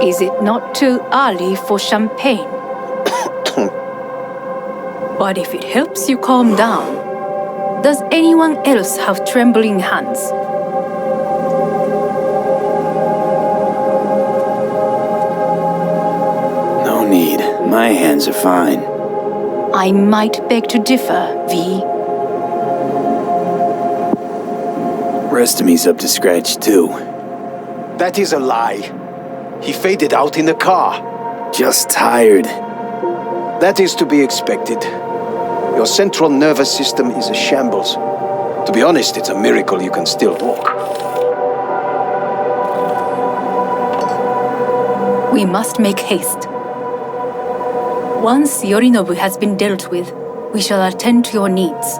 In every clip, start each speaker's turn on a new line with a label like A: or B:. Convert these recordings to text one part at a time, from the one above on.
A: Is it not too early for champagne? But if it helps you calm down, does anyone else have trembling hands?
B: No need. My hands are fine.
A: I might beg to differ, V.
B: Rest of me's up to scratch, too.
C: That is a lie. He faded out in the car.
B: Just tired.
C: That is to be expected. Your central nervous system is a shambles. To be honest, it's a miracle you can still walk.
A: We must make haste. Once Yorinobu has been dealt with, we shall attend to your needs.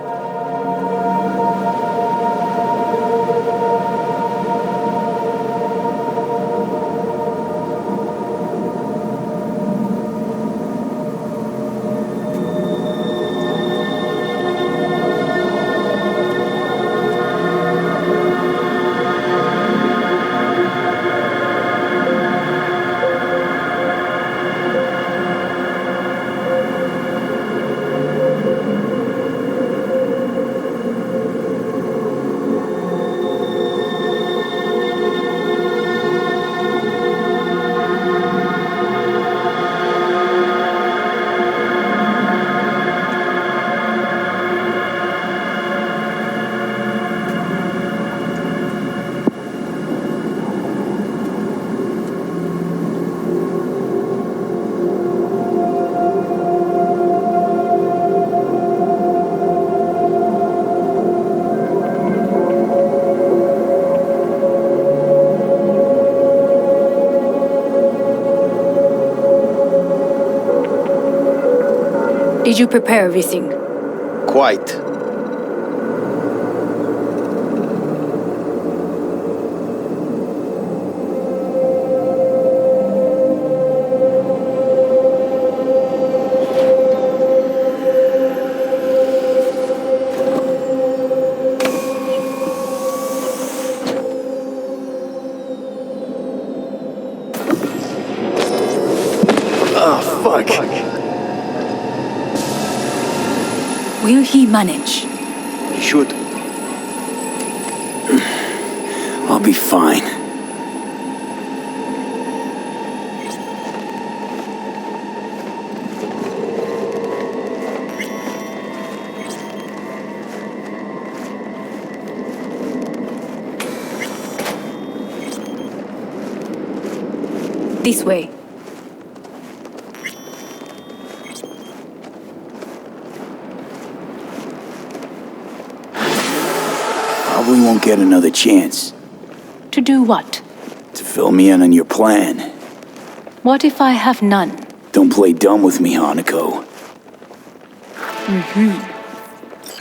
A: Did you prepare everything?
C: Quite.
B: Oh, fuck.
A: Will he manage?
C: He should.
B: I'll be fine.
A: This way.
B: Probably won't get another chance.
A: To do what?
B: To fill me in on your plan.
A: What if I have none?
B: Don't play dumb with me, Hanako.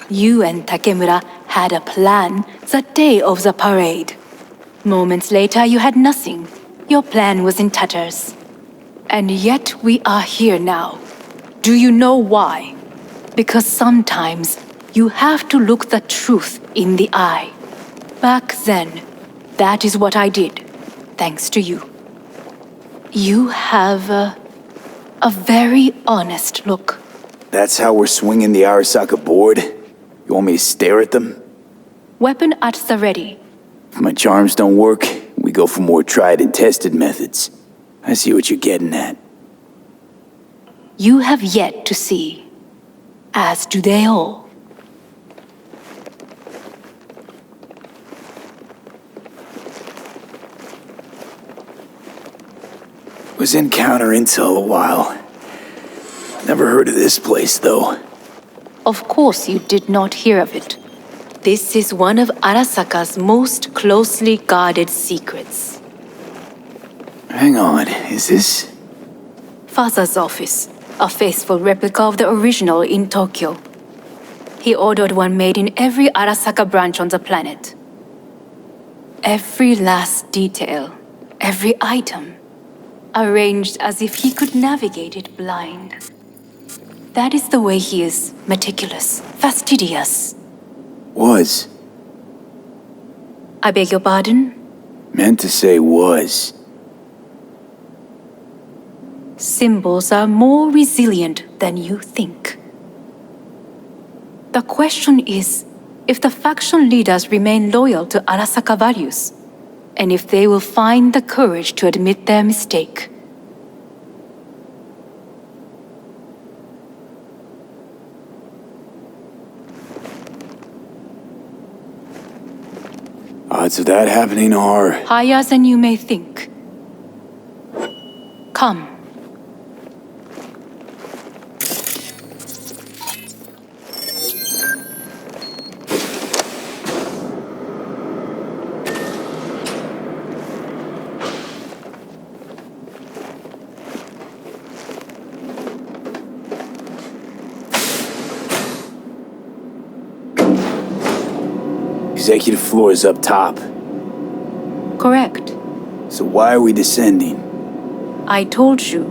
A: You and Takemura had a plan the day of the parade. Moments later, you had nothing. Your plan was in tatters. And yet we are here now. Do you know why? Because sometimes you have to look the truth in the eye. Back then, that is what I did, thanks to you. You have a very honest look.
B: That's how we're swinging the Arasaka board? You want me to stare at them?
A: Weapon at the ready.
B: If my charms don't work, we go for more tried and tested methods. I see what you're getting at.
A: You have yet to see, as do they all.
B: Was in counter intel a while. Never heard of this place, though.
A: Of course you did not hear of it. This is one of Arasaka's most closely guarded secrets.
B: Hang on, is this...
A: Father's office, a faithful replica of the original in Tokyo. He ordered one made in every Arasaka branch on the planet. Every last detail, every item, arranged as if he could navigate it blind. That is the way he is, meticulous, fastidious.
B: Was.
A: I beg your pardon?
B: Meant to say was.
A: Symbols are more resilient than you think. The question is if the faction leaders remain loyal to Arasaka values, and if they will find the courage to admit their mistake.
B: Odds of that happening are...
A: higher than you may think. Come.
B: Executive floor is up top.
A: Correct.
B: So why are we descending?
A: I told you.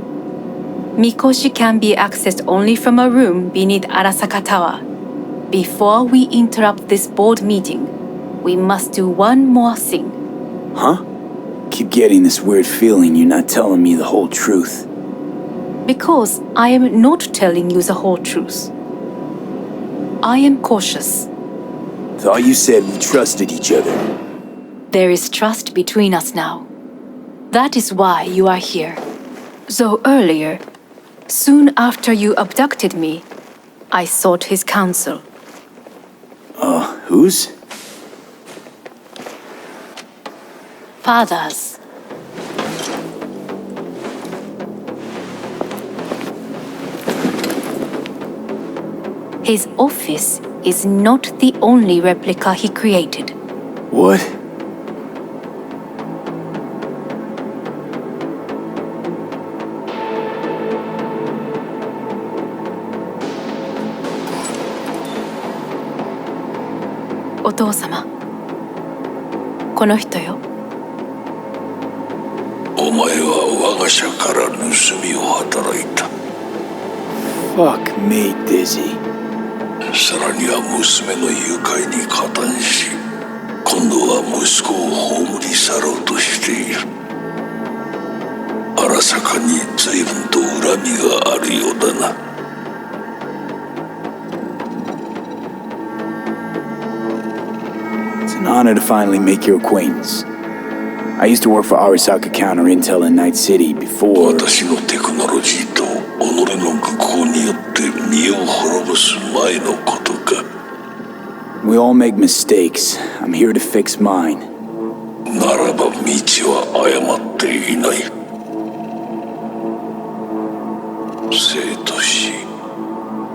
A: Mikoshi can be accessed only from a room beneath Arasaka Tower. Before we interrupt this board meeting, we must do one more thing.
B: Huh? Keep getting this weird feeling you're not telling me the whole truth.
A: Because I am not telling you the whole truth. I am cautious.
B: Thought you said we trusted each other.
A: There is trust between us now. That is why you are here. So earlier, soon after you abducted me, I sought his counsel.
B: Whose?
A: Father's. His office is not the only replica he created.
B: What?
A: Otousama. この人よ。
D: お前は我が社から盗みを働いた。
B: Fuck me, Dizzy.
D: さらには娘の誘拐に加担し、今度は息子を葬り去ろうとしている。荒坂に随分と恨みがあるようだな。
B: It's an honor to finally make your acquaintance. I used to work for Arasaka Counter Intel in Night City before...
D: 私のテクノロジーと己の愚行によって身を滅ぼす前のことか。
B: We all make mistakes. I'm here to fix mine.
D: ならば道は誤っていない。生と死、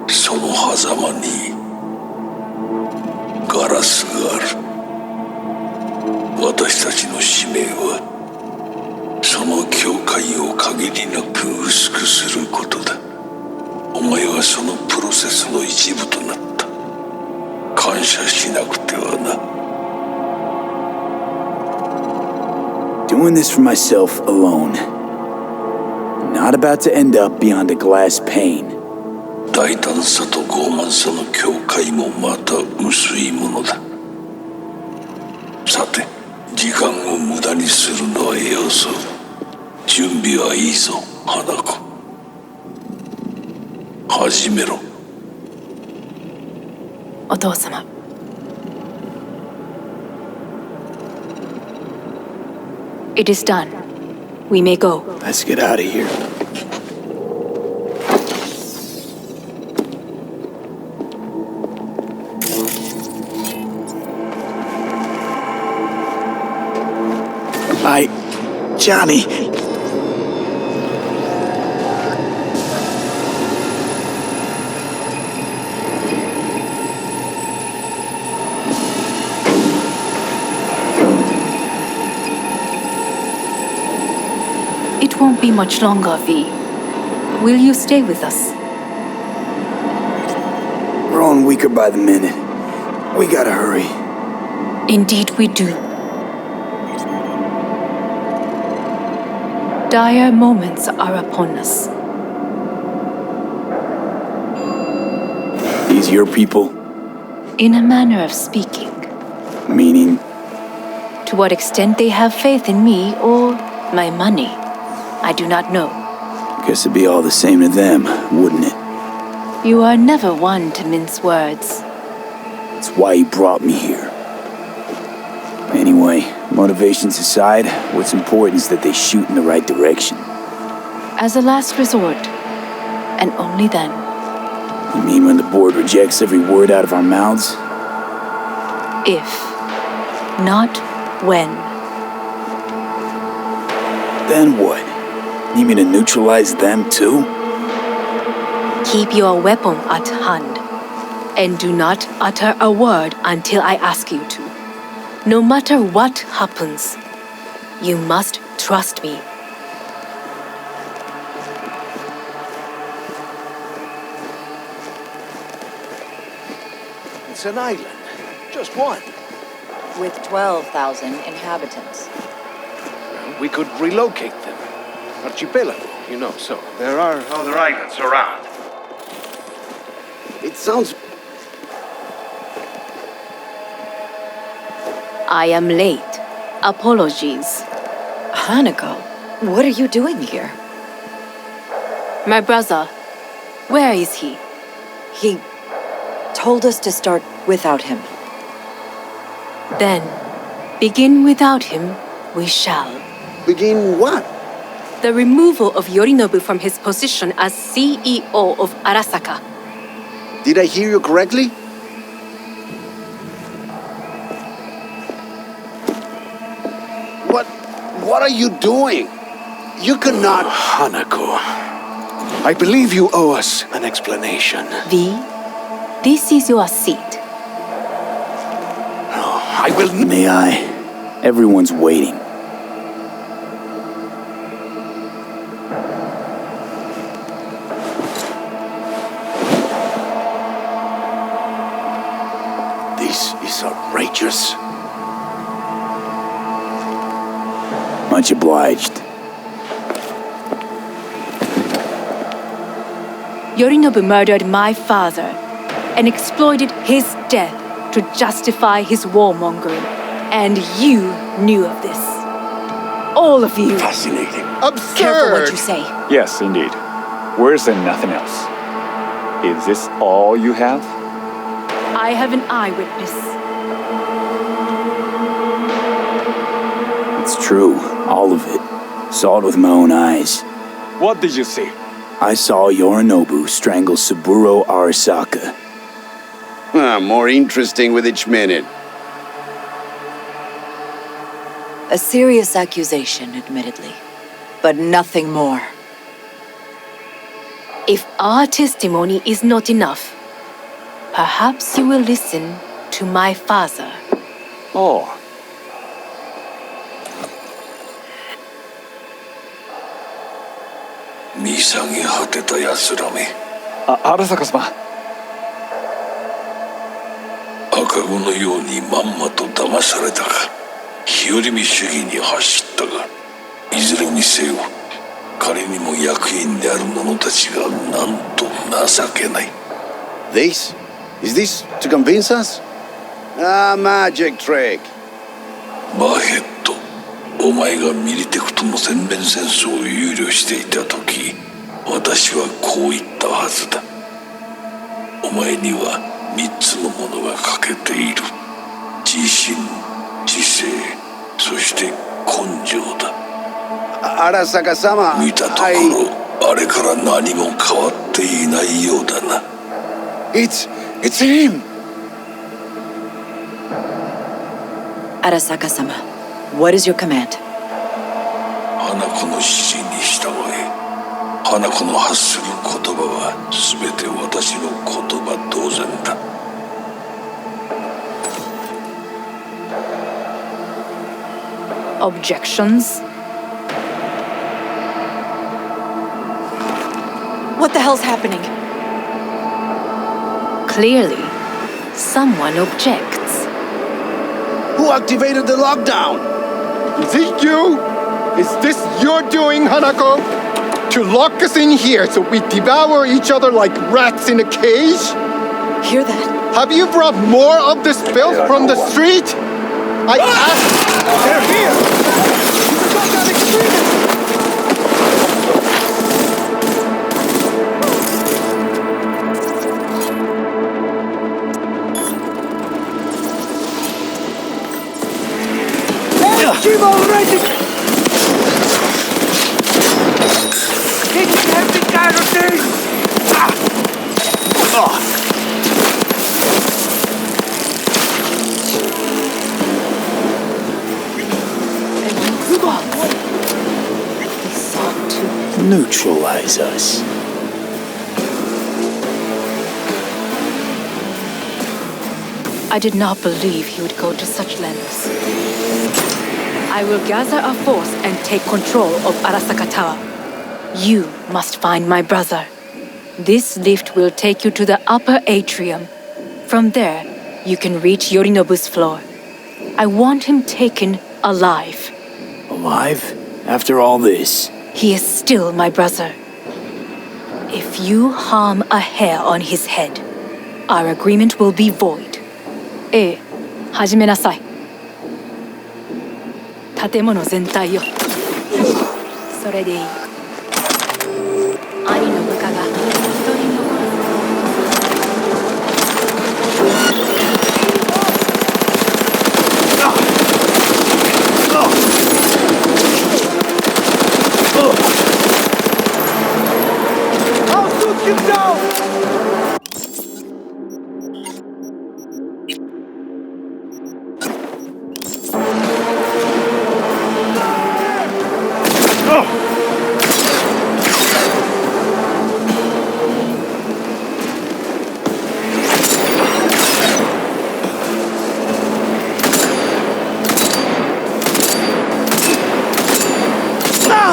D: その狭間にガラスがある。私たちの使命はその境界を限りなく薄くすることだ。お前はそのプロセスの一部となった。感謝しなくてはな。
B: Doing this for myself alone. Not about to end up beyond a glass pane.
D: 大胆さと傲慢さの境界もまた薄いものだ。さて、時間を無駄にするのはよそう。準備はいいぞ、花子。始めろ。
A: お父様。It is done. We may go.
B: Let's get out of here. Johnny.
A: It won't be much longer, V. Will you stay with us?
B: Growing weaker by the minute. We gotta hurry.
A: Indeed we do. Dire moments are upon us.
B: These your people?
A: In a manner of speaking.
B: Meaning?
A: To what extent they have faith in me or my money, I do not know.
B: Guess it'd be all the same to them, wouldn't it?
A: You are never one to mince words.
B: That's why you brought me here. Anyway, motivations aside, what's important is that they shoot in the right direction.
A: As a last resort, and only then.
B: You mean when the board rejects every word out of our mouths?
A: If, not when.
B: Then what? Need me to neutralize them too?
A: Keep your weapon at hand, and do not utter a word until I ask you to. No matter what happens, you must trust me.
C: It's an island. Just one.
E: With 12,000 inhabitants.
C: We could relocate them. Archipelago, you know, so there are other islands around. It sounds...
A: I am late. Apologies.
E: Hanako, what are you doing here?
A: My brother, where is he?
E: He told us to start without him.
A: Then, begin without him, we shall.
C: Begin what?
A: The removal of Yorinobu from his position as CEO of Arasaka.
C: Did I hear you correctly? What are you doing? You cannot... Hanako, I believe you owe us an explanation.
A: V, this is your seat.
C: No, I will...
B: May I? Everyone's waiting.
C: This is outrageous.
B: Much obliged.
A: Yorinobu murdered my father and exploited his death to justify his warmongering. And you knew of this. All of you.
C: Fascinating.
F: Absurd!
E: Careful what you say.
F: Yes, indeed. Worse than nothing else. Is this all you have?
A: I have an eyewitness.
B: It's true, all of it. Saw it with my own eyes.
F: What did you see?
B: I saw Yorinobu strangle Saburo Arasaka.
G: More interesting with each minute.
E: A serious accusation, admittedly. But nothing more.
A: If our testimony is not enough, perhaps you will listen to my father.
F: Oh. Arasaka-sama.
D: 赤子のようにまんまと騙されたか、日和見主義に走ったが、いずれにせよ、彼にも役員である者たちがなんと情けない。
G: This? Is this to convince us? Ah, magic trick.
D: バヘッド、お前がミリテクとの全面戦争を憂慮していた時、私はこう言ったはずだ。お前には3つのものが欠けている。自信、知性、そして根性だ。
G: Arasaka-sama,
D: 見たところ、あれから何も変わっていないようだな。
G: It's him!
E: Arasaka-sama, what is your command?
D: 花子の指示に従え。花子の発する言葉は全て私の言葉同然だ。
A: Objections?
E: What the hell's happening?
A: Clearly, someone objects.
G: Who activated the lockdown?
F: Is it you? Is this your doing, Hanako? To lock us in here so we devour each other like rats in a cage?
E: Hear that?
F: Have you brought more of this filth from the street? I asked... They're here!
B: Neutralize us.
A: I did not believe he would go to such lengths. I will gather a force and take control of Arasaka Tower. You must find my brother. This lift will take you to the upper atrium. From there, you can reach Yorinobu's floor. I want him taken alive.
B: Alive? After all this?
A: He is still my brother. If you harm a hair on his head, our agreement will be void. ええ、始めなさい。建物全体よ。それでいい。兄の部下が一人残る。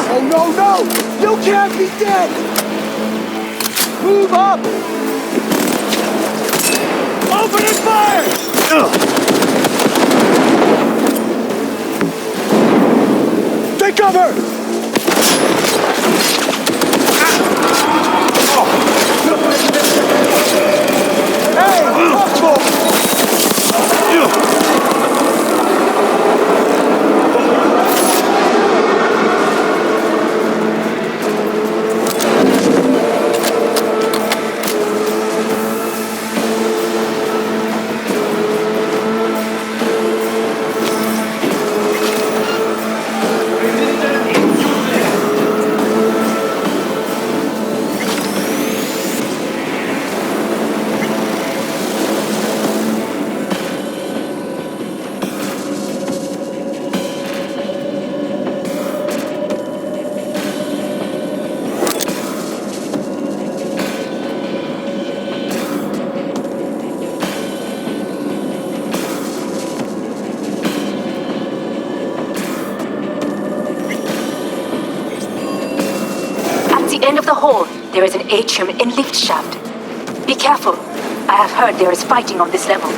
C: Oh no, no! You can't be dead! Move up! Open fire! Take cover! Hey, possible!
A: At the end of the hall, there is an atrium and lift shaft. Be careful. I have heard there is fighting on this level.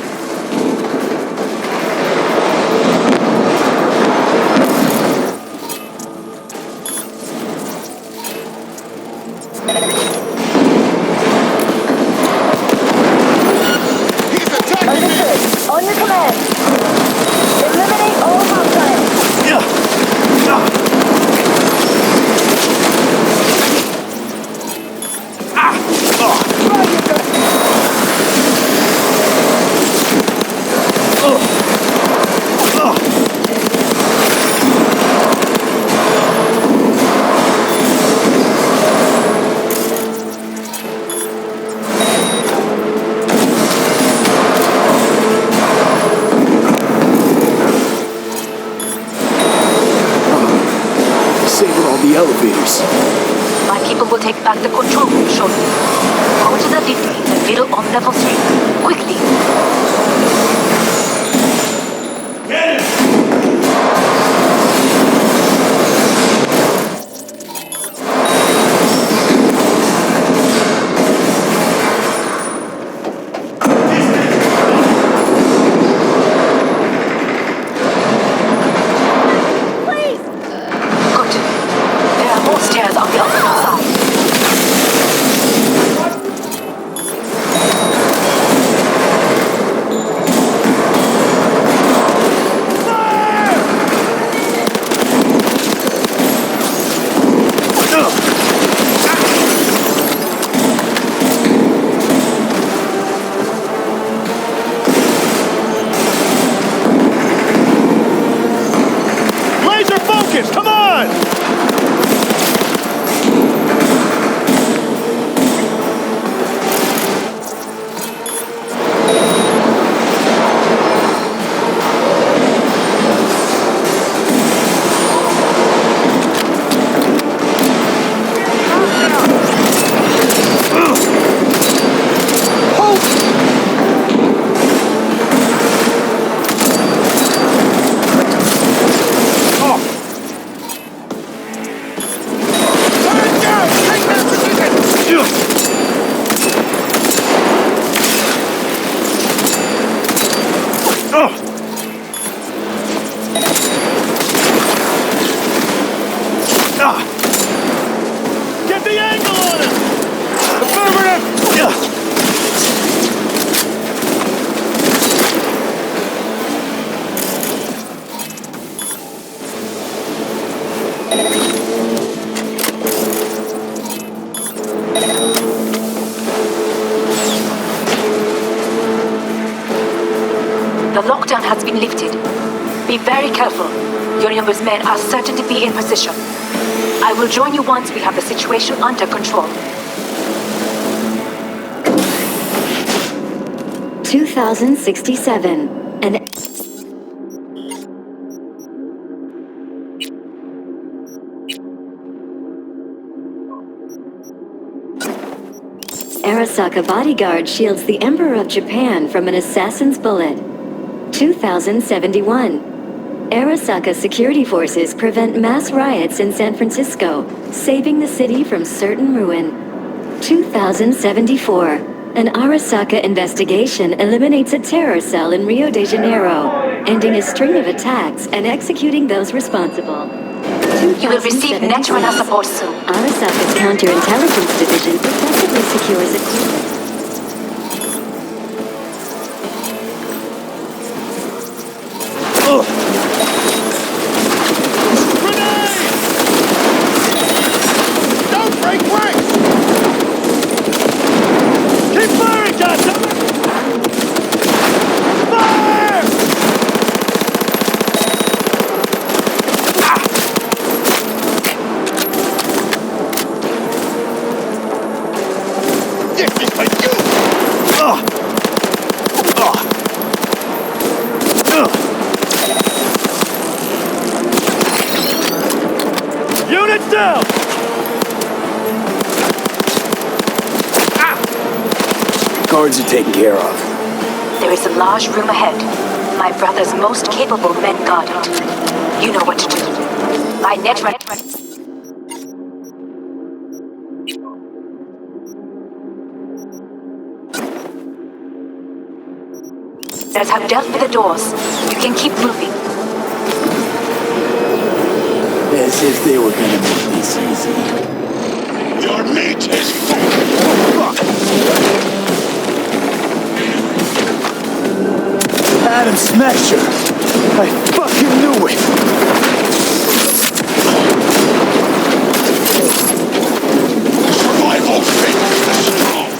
F: He's attacking me!
E: On your command. Eliminate all hostiles.
B: Disable all the elevators.
A: My people will take back the control room shortly. Go to the lift in the middle on level 3. Quickly. Good. There are more stairs on the opposite side.
H: got the angle on him! Affirmative!
A: The lockdown has been lifted. Be very careful. Your numbers men are certain to be in position. I will join you once we have the situation under control.
E: 2067. An Arasaka bodyguard shields the Emperor of Japan from an assassin's bullet. 2071. Arasaka security forces prevent mass riots in San Francisco, saving the city from certain ruin. 2074. An Arasaka investigation eliminates a terror cell in Rio de Janeiro, ending a string of attacks and executing those responsible.
A: You will receive Netrunner support soon.
E: Arasaka's counterintelligence division effectively secures equipment.
F: Don't break ranks!
H: Keep firing, goddammit! Fire!
F: This is for you!
H: Units down!
B: Guards are taken care of.
A: There is a large room ahead. My brother's most capable men guard it. You know what to do. My Netrunner... That's how dealt with the doors. You can keep moving.
B: As if they were gonna make this easy.
D: Your meat is
B: Adam Smasher! I fucking knew it!
D: survival favors the strong.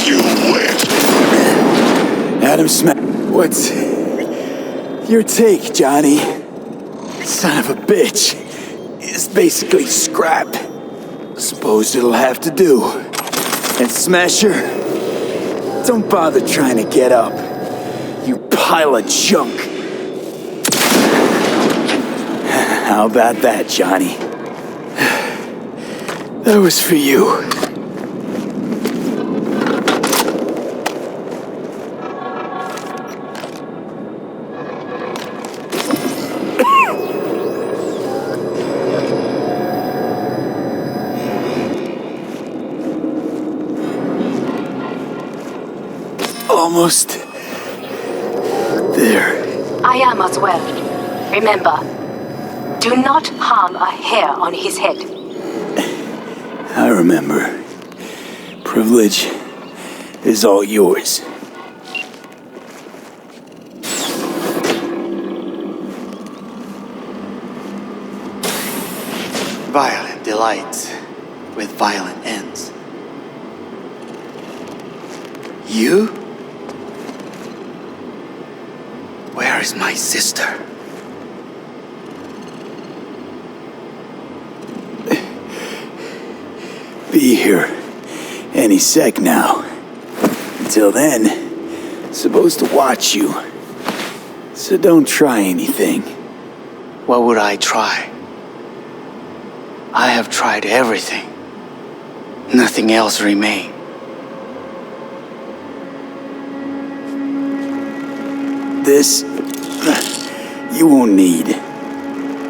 D: You win.
B: Adam Smash. What's your take, Johnny? Son of a bitch. It's basically scrap. Suppose it'll have to do. And Smasher, don't bother trying to get up. You pile of junk. How about that, Johnny? That was for you. Almost there.
A: I am as well. Remember, do not harm a hair on his head.
B: I remember. Privilege is all yours.
I: Violent delights with violent ends. You? Where is my sister?
B: Be here any sec now. Until then, supposed to watch you. So don't try anything.
I: What would I try? I have tried everything. Nothing else remains.
B: This, you won't need.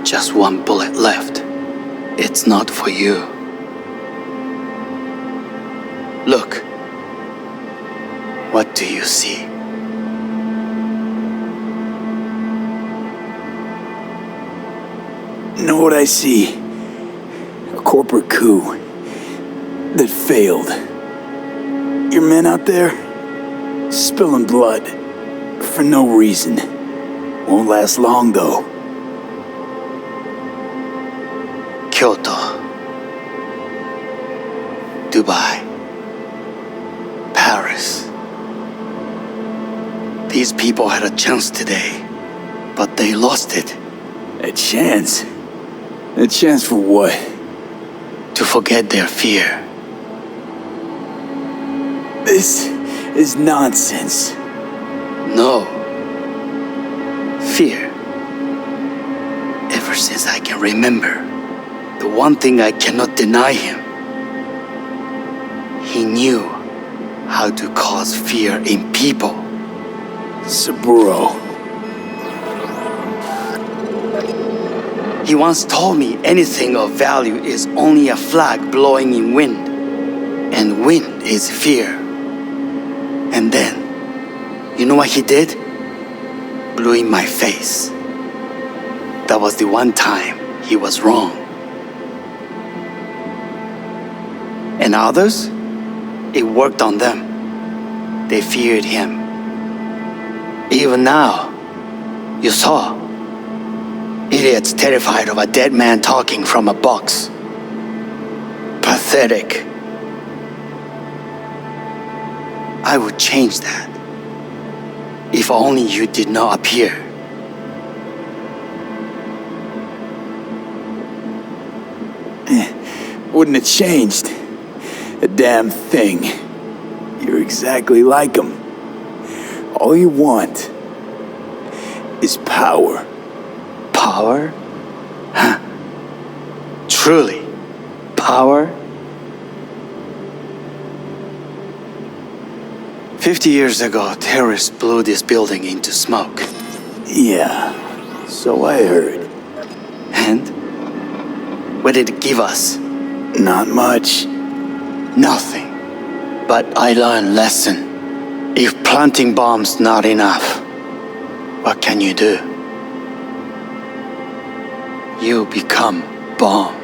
I: Just one bullet left. It's not for you. Look. What do you see?
B: Know what I see? A corporate coup that failed. Your men out there, spilling blood for no reason. Won't last long though.
I: Kyoto. Dubai. Paris. These people had a chance today, but they lost it.
B: A chance? A chance for what?
I: To forget their fear.
B: This is nonsense.
I: No. Fear. Ever since I can remember, the one thing I cannot deny him. He knew how to cause fear in people.
B: Saburo.
I: He once told me anything of value is only a flag blowing in wind, and wind is fear. And then, you know what he did? Blew in my face. That was the one time he was wrong. And others, it worked on them. They feared him. Even now, you saw. Idiots terrified of a dead man talking from a box. Pathetic. I would change that. If only you did not appear.
B: Wouldn't have changed a damn thing. You're exactly like him. All you want is power.
I: Power? Huh. Truly, power? 50 years ago, terrorists blew this building into smoke.
B: Yeah, so I heard.
I: And? What did it give us?
B: Not much.
I: Nothing. But I learned a lesson. If planting bombs not enough, what can you do? You become bomb.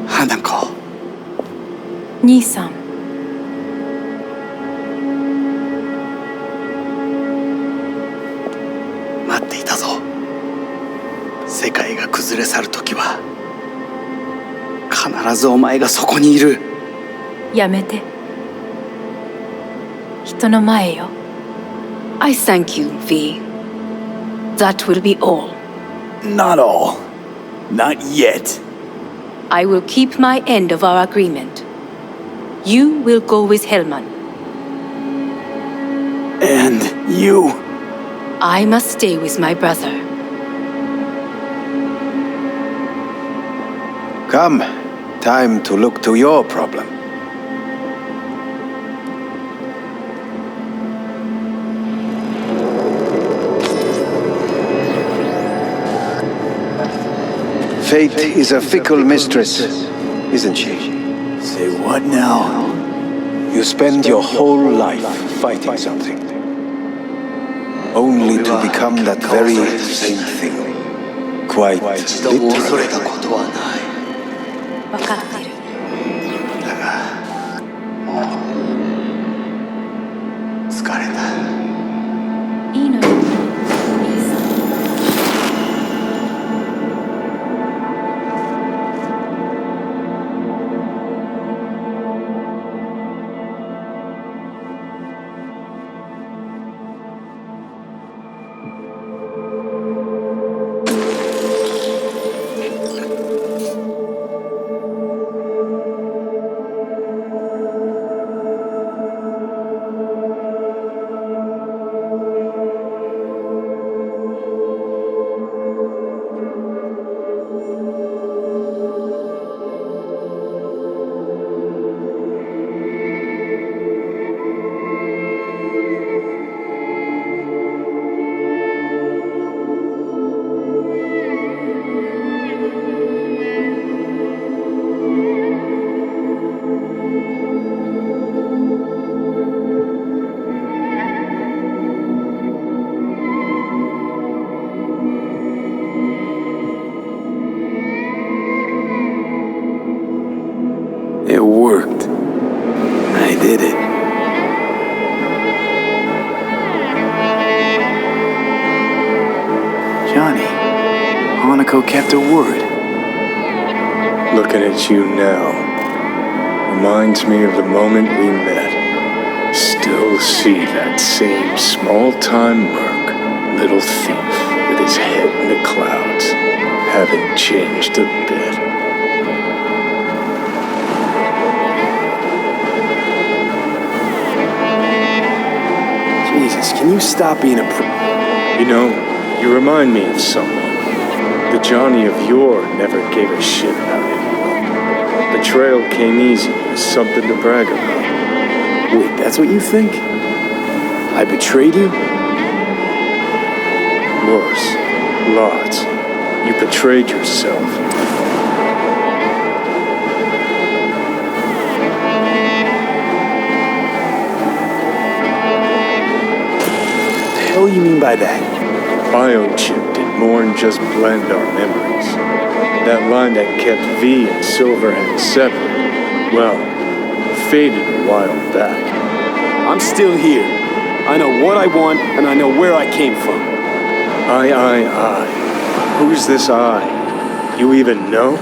I: Hanako.
A: 兄さん。
I: 待っていたぞ。世界が崩れ去るときは必ずお前がそこにいる。
A: やめて。人の前よ。I thank you, V. That will be all.
B: Not all. Not yet.
A: I will keep my end of our agreement. You will go with Hellman.
B: And you?
A: I must stay with my brother.
C: Come, time to look to your problem. Fate is a fickle mistress, isn't she?
B: Say what now?
C: You spend your whole life fighting something, only to become that very same thing. Quite
I: 一度も恐れ
C: literally.
I: たことはない。
A: 分かってる。
I: だがもう疲れた。
A: いいのよ。兄さん。
B: It worked. I did it. Johnny, Hanako kept her word.
J: Looking at you now reminds me of the moment we met. Still see that same small-time merc, little thief with his head in the clouds. Haven't changed a bit.
B: Jesus, can you stop being a
J: You know, you remind me of someone. The Johnny of yore never gave a shit about anyone. Betrayal came easy, it was something to brag about.
B: Wait, that's what you think? I betrayed you?
J: Worse. Lots. You betrayed yourself.
B: What the hell you mean by that?
J: Biochip did more than just blend our memories. That line that kept V and Silverhand separate, well, faded a while back.
B: I'm still here. I know what I want, and I know where I came from.
J: I. Who's this I? You even know?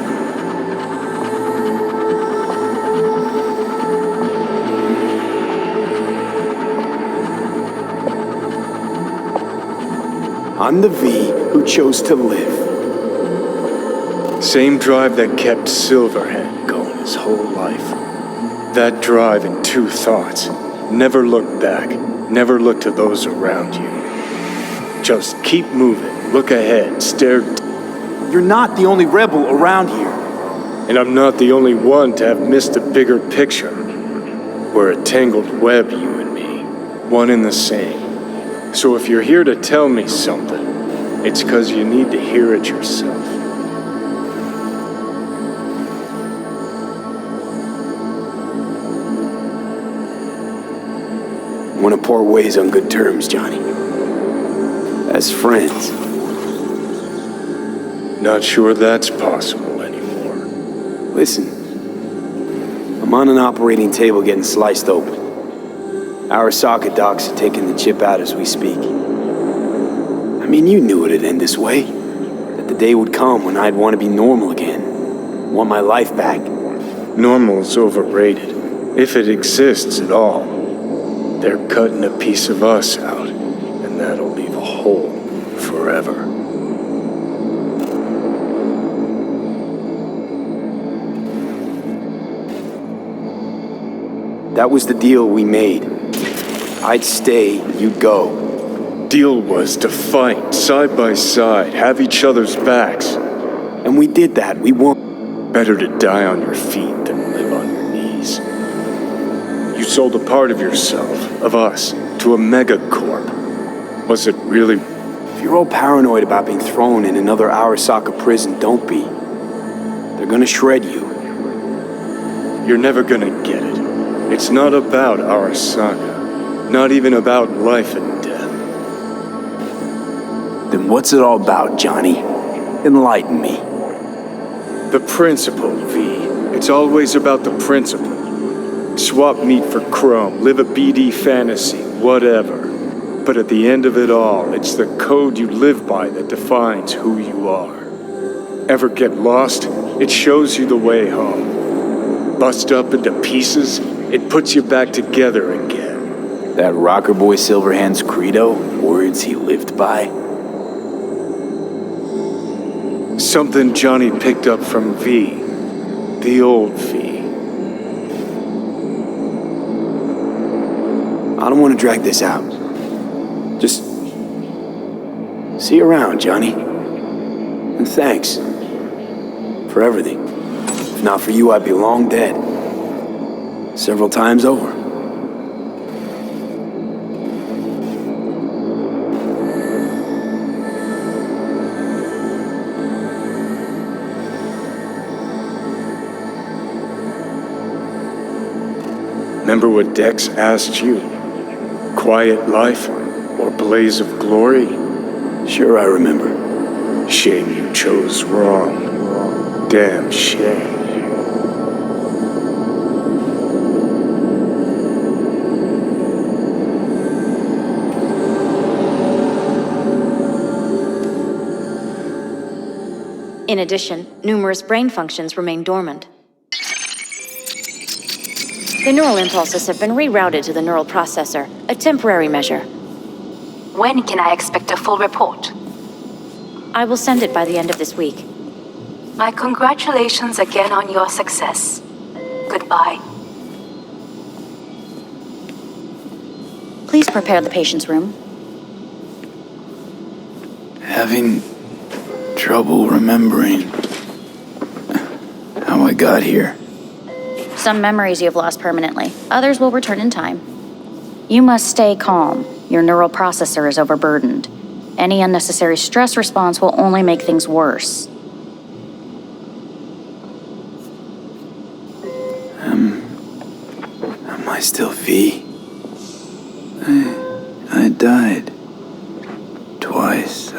B: I'm the V who chose to live.
J: Same drive that kept Silverhand going his whole life. That drive and two thoughts. Never look back. Never look to those around you. Just keep moving. Look ahead. Stare.
B: You're not the only rebel around here.
J: And I'm not the only one to have missed the bigger picture. We're a tangled web, you and me. One and the same. So if you're here to tell me something, it's 'cause you need to hear it yourself.
B: Want to part ways on good terms, Johnny. As friends.
J: Not sure that's possible anymore.
B: Listen, I'm on an operating table getting sliced open. Arasaka docs are taking the chip out as we speak. I mean, you knew it'd end this way. The that the day would come when I'd want to be normal again. Want my life back.
J: Normal's overrated, if it exists at all. They're cutting a piece of us out, and that'll leave a hole forever.
B: That was the deal we made. I'd stay, you'd go.
J: Deal was to fight, side by side, have each other's backs.
B: And we did that, we won.
J: Better to die on your feet than live on your knees. You sold a part of yourself, of us, to a megacorp. Was it really?
B: If you're all paranoid about being thrown in another Arasaka prison, don't be. They're gonna shred you.
J: You're never gonna get it. It's not about Arasaka. Not even about life and death.
B: Then what's it all about, Johnny? Enlighten me.
J: The principle, V. It's always about the principle. Swap meat for chrome, live a BD fantasy, whatever. But at the end of it all, it's the code you live by that defines who you are. Ever get lost? It shows you the way home. Bust up into pieces? It puts you back together again.
B: That rocker boy Silverhand's credo? Words he lived by?
J: Something Johnny picked up from V. The old V.
B: I don't want to drag this out. Just see you around, Johnny. And thanks for everything. If not for you, I'd be long dead. Several times over.
J: Remember what Dex asked you? Quiet life or blaze of glory?
B: Sure, I remember.
J: Shame you chose wrong. Damn shame.
K: In addition, numerous brain functions remain dormant. The neural impulses have been rerouted to the neural processor, a temporary measure.
A: When can I expect a full report?
K: I will send it by the end of this week.
A: My congratulations again on your success. Goodbye.
K: Please prepare the patient's room.
B: Having trouble remembering how I got here.
L: Some memories you have lost permanently. Others will return in time. You must stay calm. Your neural processor is overburdened. Any unnecessary stress response will only make things worse.
B: Am I still V? I died. Twice,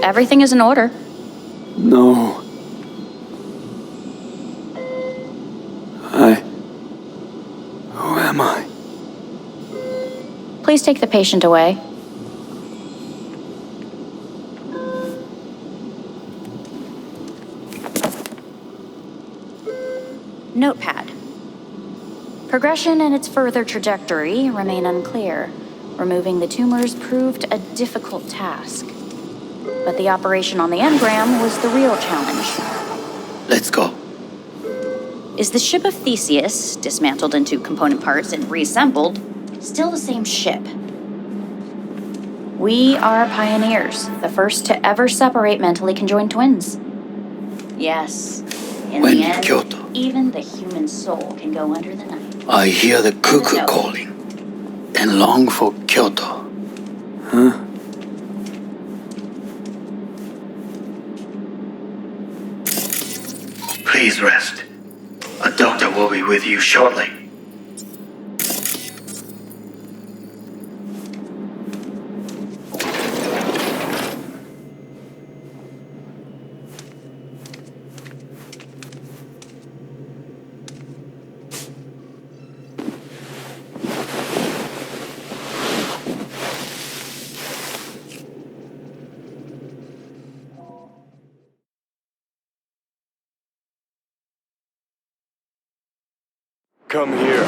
L: Everything is in order.
B: No. Who am I?
L: Please take the patient away. Notepad. Progression and its further trajectory remain unclear. Removing the tumors proved a difficult task. But the operation on the engram was the real challenge.
I: Let's go.
L: Is the ship of Theseus, dismantled into component parts and reassembled, still the same ship? We are pioneers, the first to ever separate mentally conjoined twins. Yes, in
I: When
L: the end,
I: Kyoto,
L: even the human soul can go under the knife.
I: I hear the cuckoo calling and long for Kyoto.
B: Huh?
I: Please rest. A doctor will be with you shortly.
B: Johnny?
L: 「」
B: Johnny?
L: 「」 "
J: come here.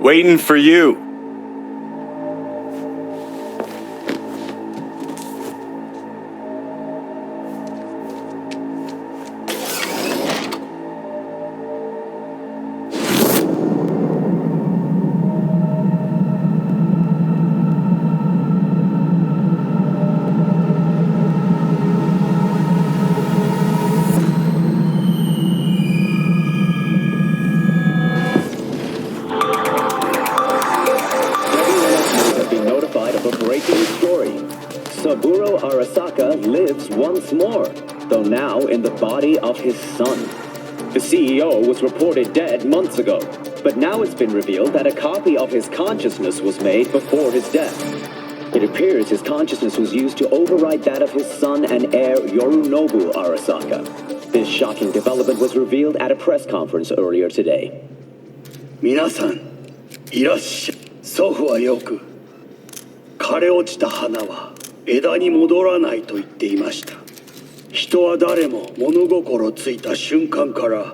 J: Waiting for you.
M: Saburo Arasaka lives once more, though now in the body of his son. The CEO was reported dead months ago, but now it's been revealed that a copy of his consciousness was made before his death. It appears his consciousness was used to override that of his son and heir Yorunobu Arasaka. This shocking development was revealed at a press conference earlier today.
I: 皆さん、いらっしゃい。祖父はよく、枯れ落ちた花は枝に戻らないと言っていました。人は誰も物心ついた瞬間から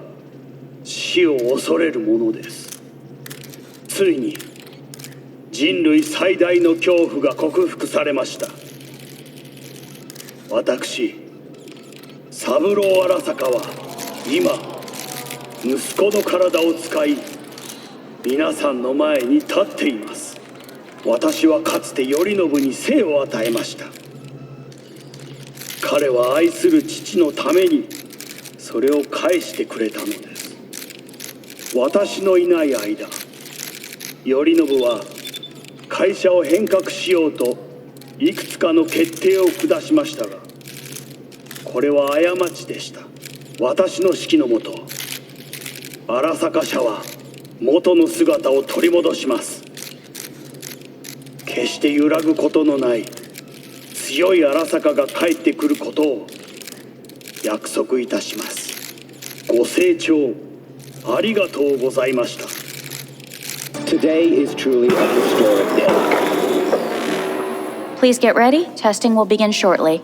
I: 死を恐れるものです。ついに人類最大の恐怖が克服されました。私、三郎荒坂は今、息子の体を使い、皆さんの前に立っています。私はかつて頼信に生を与えました。彼は愛する父のためにそれを返してくれたのです。私のいない間、頼信は会社を変革しようといくつかの決定を下しましたが、これは過ちでした。私の指揮のもと、荒坂社は元の姿を取り戻します。決して揺らぐことのない強い荒坂が帰ってくることを約束いたします。ご清聴ありがとうございました。
M: Today is truly a historic day.
L: Please get ready. Testing will begin shortly.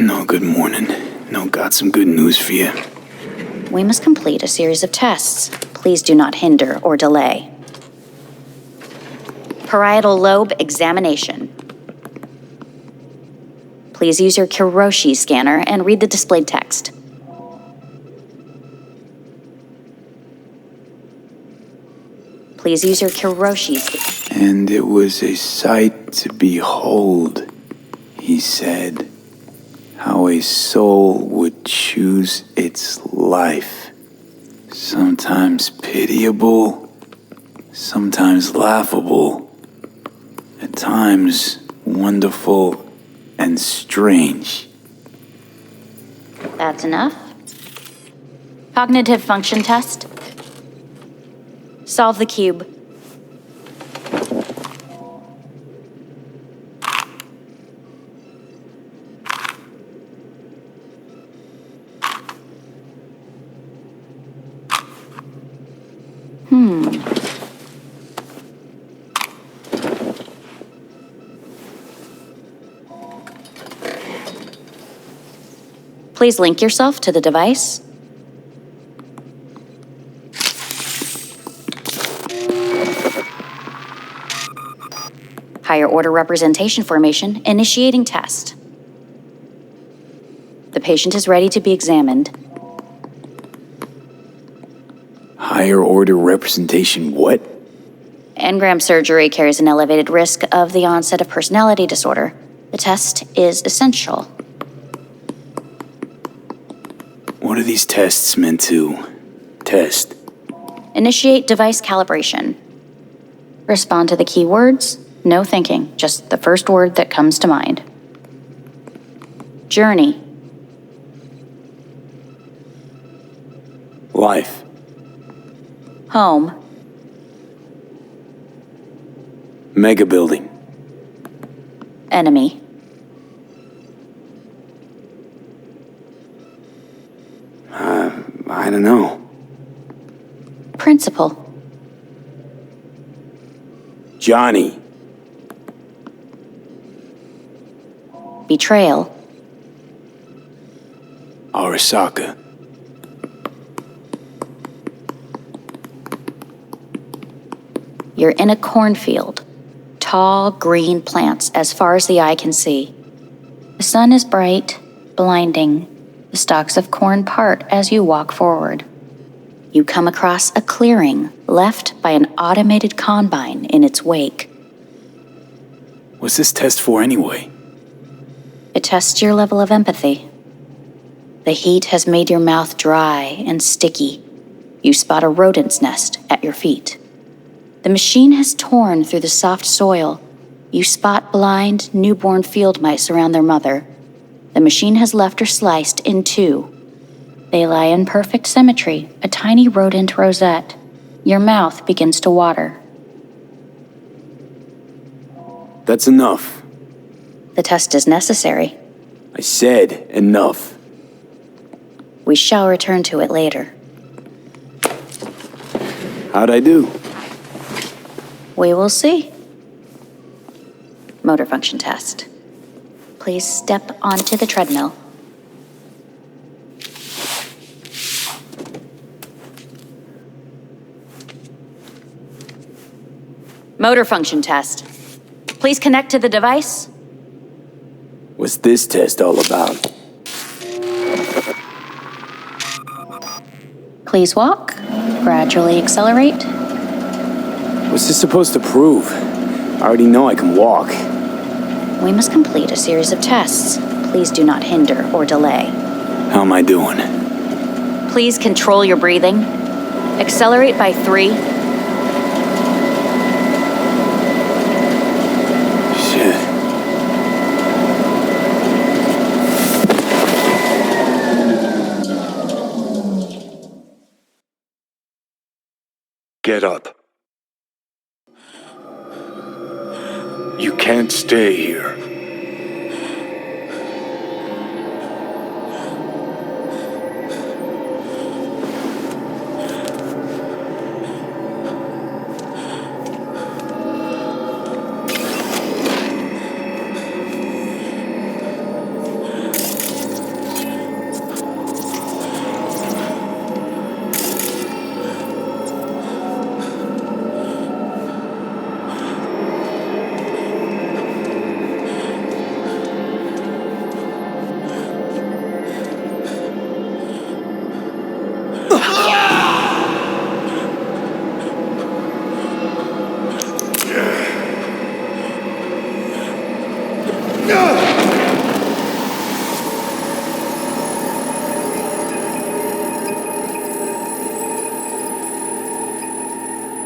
B: No, good morning. No, got some good news for you.
L: We must complete a series of tests. Please do not hinder or delay. Parietal lobe examination. Please use your Kiroshi scanner and read the displayed text. Please use your Kiroshi scanner.
B: And it was a sight to behold, he said, how a soul would choose its life. Sometimes pitiable, sometimes laughable, at times wonderful and strange.
L: That's enough. Cognitive function test. Solve the cube. Please link yourself to the device. Higher order representation formation, initiating test. The patient is ready to be examined.
B: Higher order representation what?
L: Engram surgery carries an elevated risk of the onset of personality disorder. The test is essential.
B: What are these tests meant to test?
L: Initiate device calibration. Respond to the keywords. No thinking, just the first word that comes to mind. Journey.
B: Life.
L: Home.
B: Mega building.
L: Enemy.
B: I don't know.
L: Principal. betrayal.
B: Arasaka.
L: You're in a cornfield. Tall, green plants as far as the eye can see. The sun is bright, blinding. The stalks of corn part as you walk forward. You come across a clearing left by an automated combine in its wake.
B: What's this test for anyway?
L: It tests your level of empathy. The heat has made your mouth dry and sticky. You spot a rodent's nest at your feet. The machine has torn through the soft soil. You spot blind, newborn field mice around their mother. The machine has left her sliced in two. They lie in perfect symmetry, a tiny rodent rosette. Your mouth begins to water.
B: That's enough.
L: The test is necessary.
B: I said enough.
L: We shall return to it later.
B: How'd I do?
L: We will see. Motor function test. Please step onto the treadmill. Motor function test. Please connect to the device.
B: What's this test all about?
L: Please walk. Gradually accelerate.
B: What's this supposed to prove? I already know I can walk.
L: We must complete a series of tests. Please do not hinder or delay.
B: How am I doing?
L: Please control your breathing. Accelerate by 3.
B: Shit.
J: Get up. You can't stay here.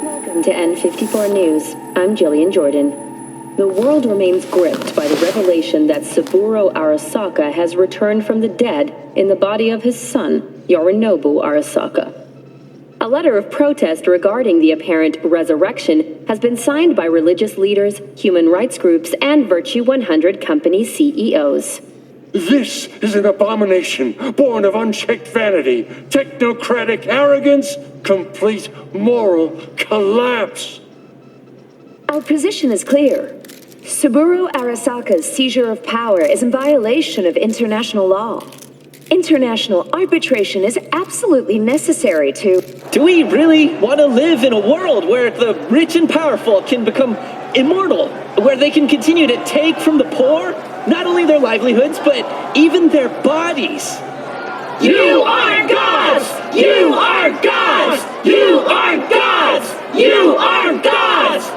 E: Welcome to N54 News. I'm Jillian Jordan. The world remains gripped by the revelation that Saburo Arasaka has returned from the dead in the body of his son, Yorinobu Arasaka. A letter of protest regarding the apparent resurrection has been signed by religious leaders, human rights groups, and Virtue 100 company CEOs.
D: This is an abomination born of unchecked vanity, technocratic arrogance, complete moral collapse.
E: Our position is clear. Saburo Arasaka's seizure of power is in violation of international law. International arbitration is absolutely necessary to...
N: Do we really want to live in a world where the rich and powerful can become immortal? Where they can continue to take from the poor, not only their livelihoods, but even their bodies?
O: You are gods! You are gods! You are gods! You are gods!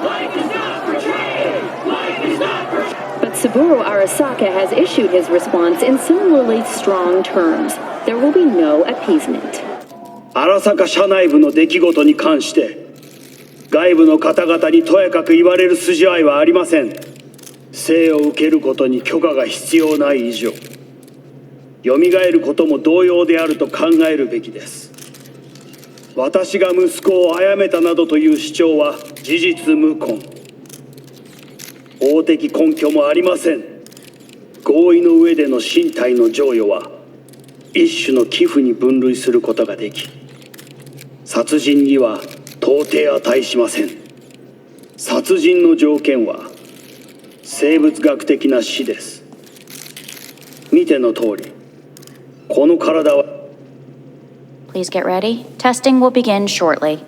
O: Life is not portrayed! Life is not portrayed!
E: But Saburo Arasaka has issued his response in similarly strong terms. There will be no appeasement.
P: 荒坂社内部の出来事に関して外部の方々にとやかく言われる筋合いはありません。生を受けることに許可が必要ない以上、蘇ることも同様であると考えるべきです。私が息子を殺めたなどという主張は事実無根。法的根拠もありません。合意の上での身体の贈与は一種の寄付に分類することができ、殺人には到底値しません。殺人の条件は生物学的な死です。見ての通り、この体は
L: Please get ready. Testing will begin shortly.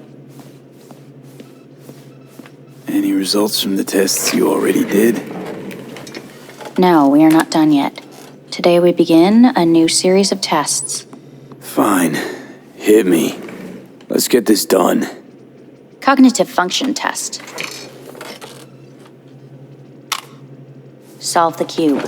B: Any results from the tests you already did?
L: No, we are not done yet. Today we begin a new series of tests.
B: Fine. Hit me. Let's get this done.
L: Cognitive function test. Solve the cube.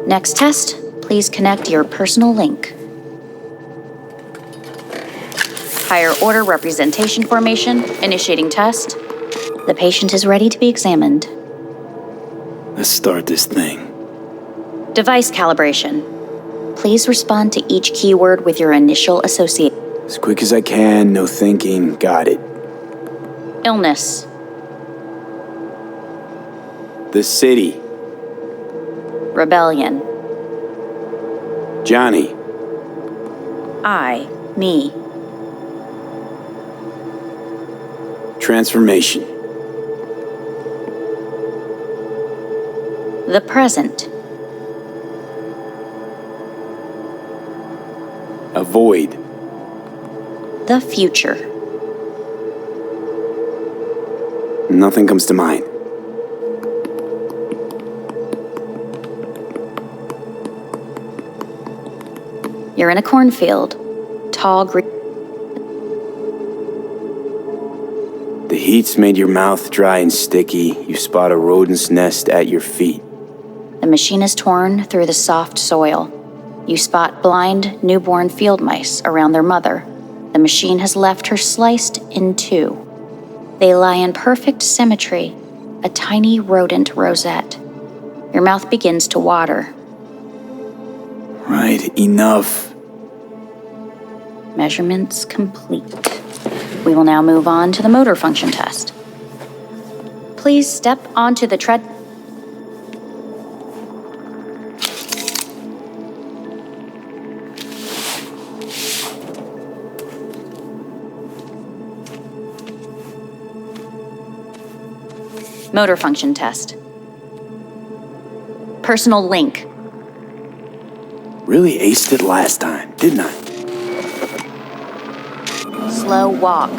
L: Next test, please connect your personal link. Higher order representation formation, initiating test. The patient is ready to be examined.
B: Let's start this thing.
L: Device calibration. Please respond to each keyword with your initial associate.
B: As quick as I can, no thinking. Got it.
L: Illness.
B: The city.
L: Rebellion.
B: Johnny.
L: Me.
B: Transformation.
L: The present.
B: Avoid.
L: The future.
B: Nothing comes to mind.
L: You're in a cornfield. Tall green.
B: The heat's made your mouth dry and sticky. You spot a rodent's nest at your feet.
L: The machine is torn through the soft soil. You spot blind, newborn field mice around their mother. The machine has left her sliced in two. They lie in perfect symmetry, a tiny rodent rosette. Your mouth begins to water.
B: Right, enough.
L: Measurements complete. We will now move on to the motor function test. Please step onto the tread. Motor function test. Personal link.
B: Really aced it last time, didn't I?
L: Slow walk.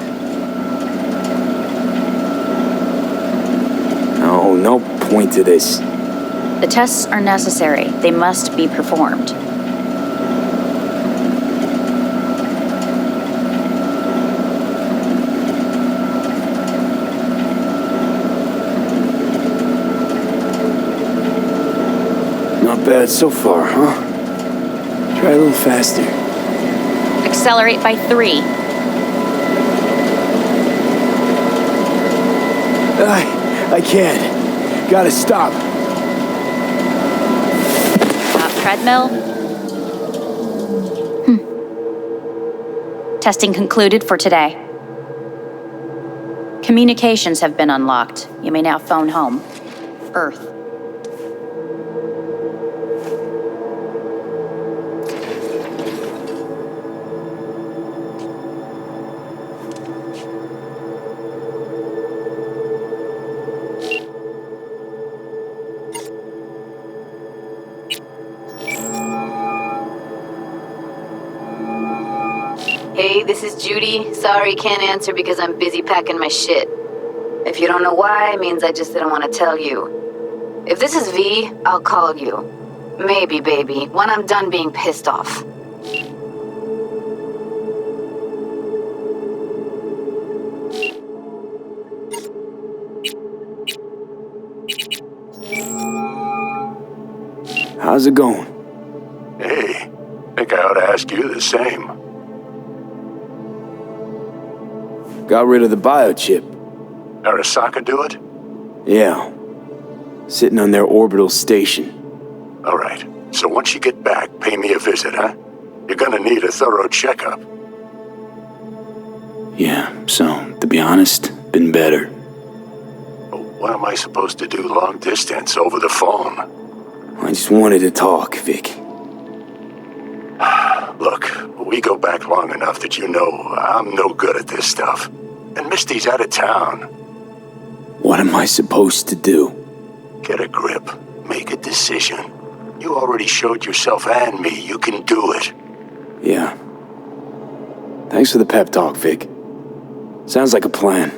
B: Oh, no point to this.
L: The tests are necessary. They must be performed.
B: Not bad so far, huh? Try a little faster.
L: Accelerate by 3.
B: I can't. Gotta stop.
L: Stop treadmill. Testing concluded for today. Communications have been unlocked. You may now phone home. Earth.
Q: Hey, this is Judy. Sorry, can't answer because I'm busy packing my shit. If you don't know why, it means I just didn't want to tell you. If this is V, I'll call you. Maybe, baby, when I'm done being pissed off.
B: How's it going?
R: Hey, think I ought to ask you the same.
B: Got rid of the biochip.
R: Arasaka do it?
B: Yeah. Sitting on their orbital station.
R: All right. So once you get back, pay me a visit, huh? You're gonna need a thorough checkup.
B: Yeah, so, to be honest, been better.
R: What am I supposed to do long distance over the phone?
B: I just wanted to talk, Vic.
R: we go back long enough that you know I'm no good at this stuff. And Misty's out of town.
B: What am I supposed to do?
R: Get a grip. Make a decision. You already showed yourself and me you can do it.
B: Yeah. Thanks for the pep talk, Vic. Sounds like a plan.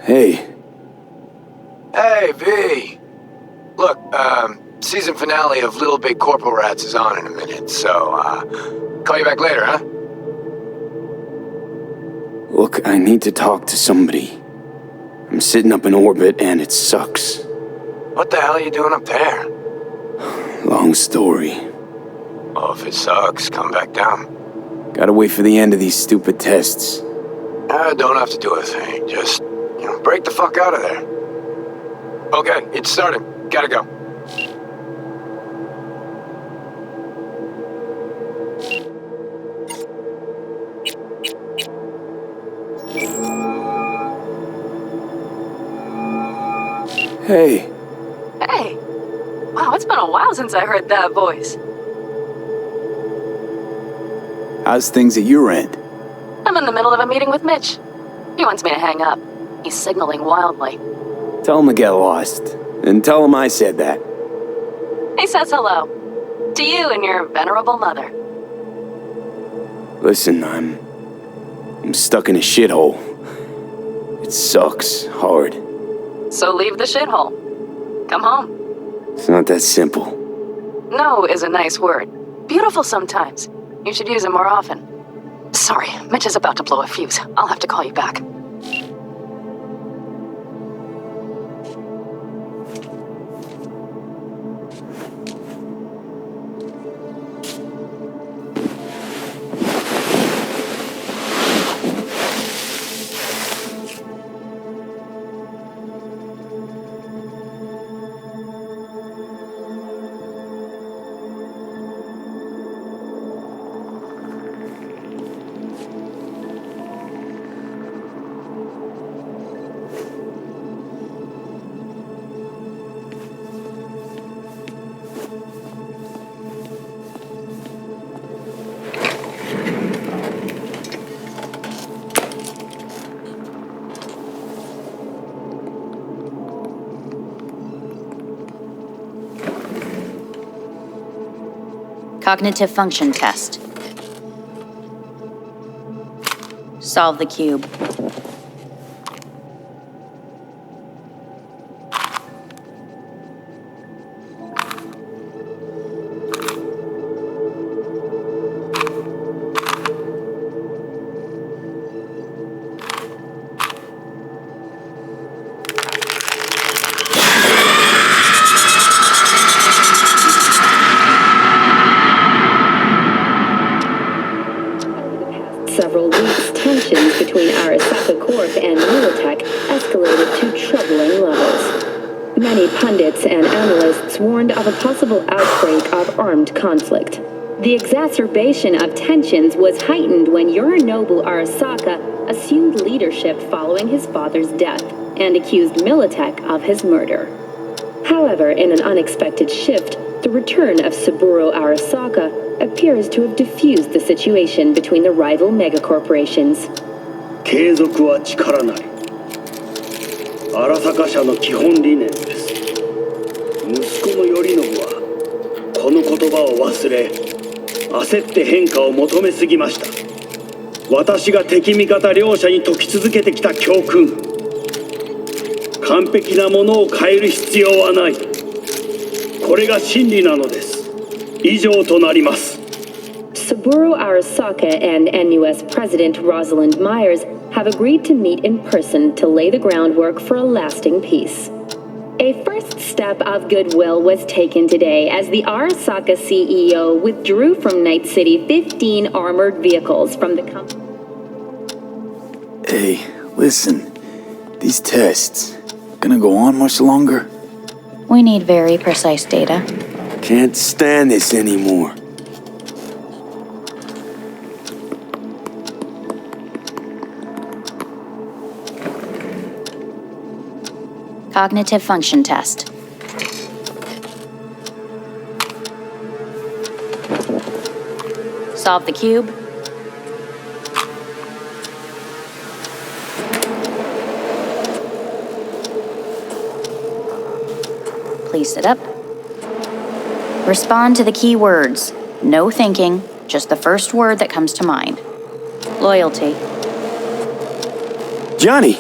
B: Hey.
S: Hey, V. Look, season finale of Little Big Corporal Rats is on in a minute, so, call you back later, huh?
B: Look, I need to talk to somebody. I'm sitting up in orbit and it sucks.
S: What the hell are you doing up there?
B: Long story.
S: Well, if it sucks, come back down.
B: Gotta wait for the end of these stupid tests.
S: Don't have to do a thing. Just, break the fuck out of there. Okay, it's starting. Gotta go.
B: Hey.
Q: Hey. Wow, it's been a while since I heard that voice.
B: How's things at your end?
Q: I'm in the middle of a meeting with Mitch. He wants me to hang up. He's signaling wildly.
B: Tell him to get lost. And tell him I said that.
Q: He says hello. To you and your venerable mother.
B: Listen, I'm stuck in a shithole. It sucks hard.
Q: So leave the shithole. Come home.
B: It's not that simple.
Q: No is a nice word. Beautiful sometimes. You should use it more often. Sorry, Mitch is about to blow a fuse. I'll have to call you back.
L: Cognitive function test. Solve the cube.
E: Several weeks, tensions between Arasaka Corp and Militech escalated to troubling levels. Many pundits and analysts warned of a possible outbreak of armed conflict. The exacerbation of tensions was heightened when Yorinobu Arasaka assumed leadership following his father's death and accused Militech of his murder. However, in an unexpected shift, the return of Saburo Arasaka appears to have diffused the situation between the rival megacorporations.
P: 継続は力なり。荒坂社の基本理念です。息子の頼信はこの言葉を忘れ、焦って変化を求めすぎました。私が敵味方両者に説き続けてきた教訓。完璧なものを変える必要はない。これが真理なのです。以上となります。
E: Saburo Arasaka and NUS President Rosalind Myers have agreed to meet in person to lay the groundwork for a lasting peace. A first step of goodwill was taken today as the Arasaka CEO withdrew from Night City 15 armored vehicles from the company.
B: Hey, listen. These tests, gonna go on much longer?
L: We need very precise data.
B: Can't stand this anymore.
L: Cognitive function test. Solve the cube. Please sit up. Respond to the key words. No thinking, just the first word that comes to mind. Loyalty.
B: Johnny!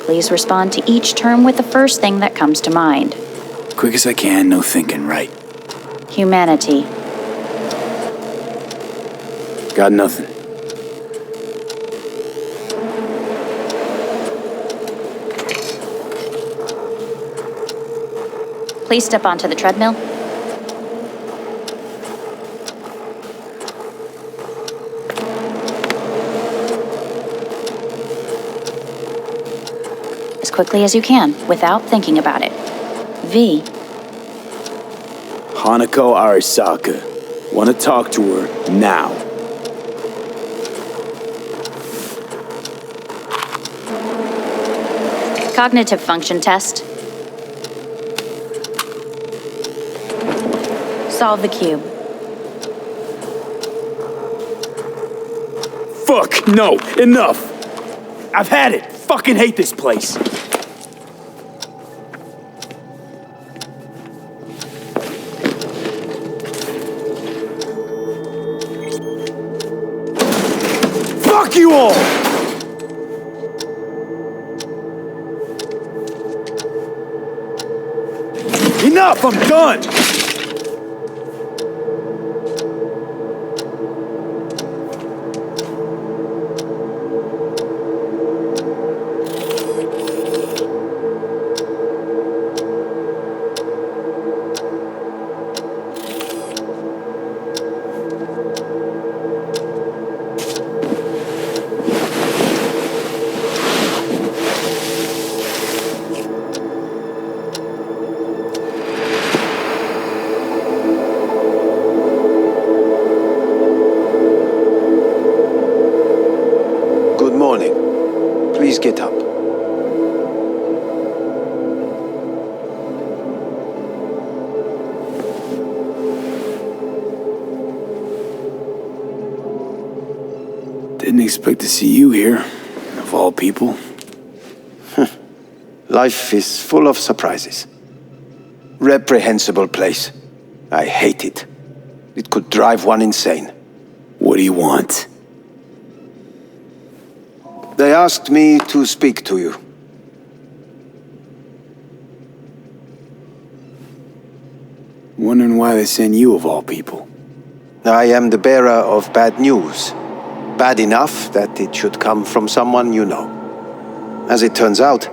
L: Please respond to each term with the first thing that comes to mind.
B: Quick as I can, no thinking, right?
L: Humanity.
B: Got nothing.
L: Please step onto the treadmill. As quickly as you can, without thinking about it. V.
B: Hanako Arasaka. Want to talk to her now.
L: Cognitive function test. Solve the cube.
B: Fuck, no, enough. I've had it. Fucking hate this place. Fuck you all! Enough, I'm done!
C: Please get up.
B: Didn't expect to see you here, of all people.
C: Life is full of surprises. Reprehensible place. I hate it. It could drive one insane.
B: What do you want?
C: They asked me to speak to you.
B: Wondering why they send you of all people.
C: I am the bearer of bad news. Bad enough that it should come from someone you know. As it turns out,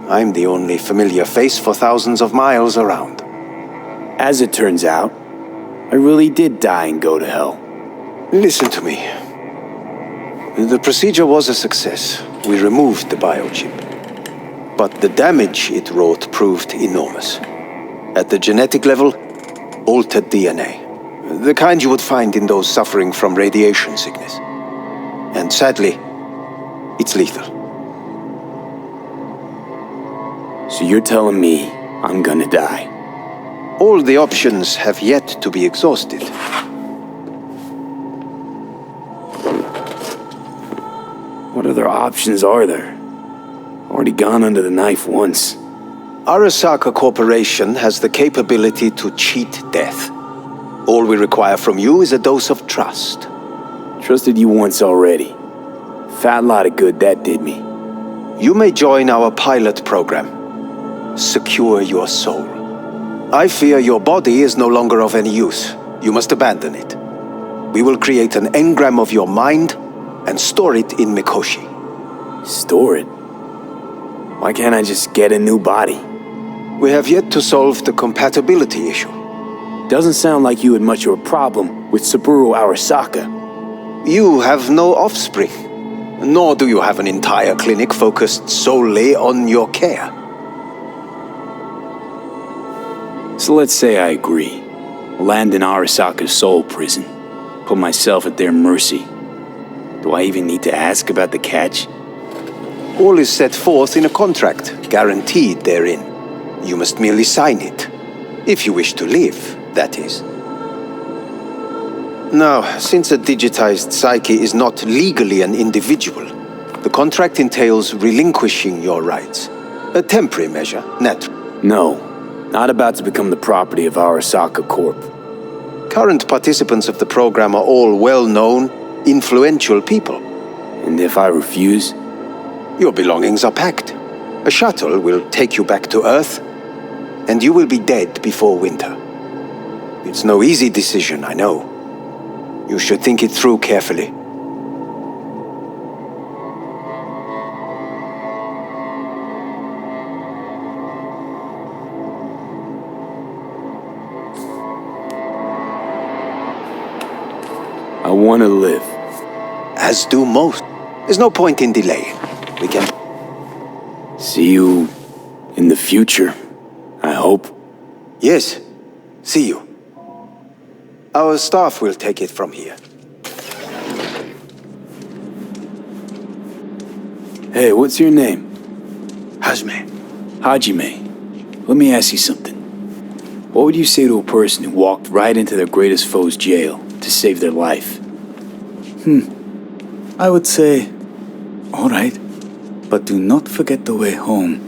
C: I'm the only familiar face for thousands of miles around.
B: As it turns out, I really did die and go to hell.
C: Listen to me. The procedure was a success. We removed the biochip. But the damage it wrought proved enormous. At the genetic level, altered DNA. The kind you would find in those suffering from radiation sickness. And sadly, it's lethal.
B: So you're telling me I'm gonna die?
C: All the options have yet to be exhausted.
B: What other options are there? Already gone under the knife once.
C: Arasaka Corporation has the capability to cheat death. All we require from you is a dose of trust.
B: Trusted you once already. Fat lot of good that did me.
C: You may join our pilot program. Secure your soul. I fear your body is no longer of any use. You must abandon it. We will create an engram of your mind and store it in Mikoshi.
B: Store it? Why can't I just get a new body?
C: We have yet to solve the compatibility issue.
B: Doesn't sound like you had much of a problem with Saburo Arasaka.
C: You have no offspring, nor do you have an entire clinic focused solely on your care.
B: So let's say I agree. Land in Arasaka's soul prison. put myself at their mercy. Do I even need to ask about the catch?
C: All is set forth in a contract, guaranteed therein. You must merely sign it. If you wish to live, that is. Now, since a digitized psyche is not legally an individual, the contract entails relinquishing your rights. A temporary measure, natural.
B: No, not about to become the property of Arasaka Corp.
C: Current participants of the program are all well-known, influential people.
B: And if I refuse?
C: Your belongings are packed. A shuttle will take you back to Earth, and you will be dead before winter. It's no easy decision, I know. You should think it through carefully.
B: I want to live.
C: As do most. There's no point in delaying. We can...
B: See you in the future, I hope.
C: Yes. See you. Our staff will take it from here.
B: Hey, what's your name?
G: Hajime.
B: Hajime. Let me ask you something. What would you say to a person who walked right into their greatest foe's jail to save their life?
T: I would say, all right, but do not forget the way home.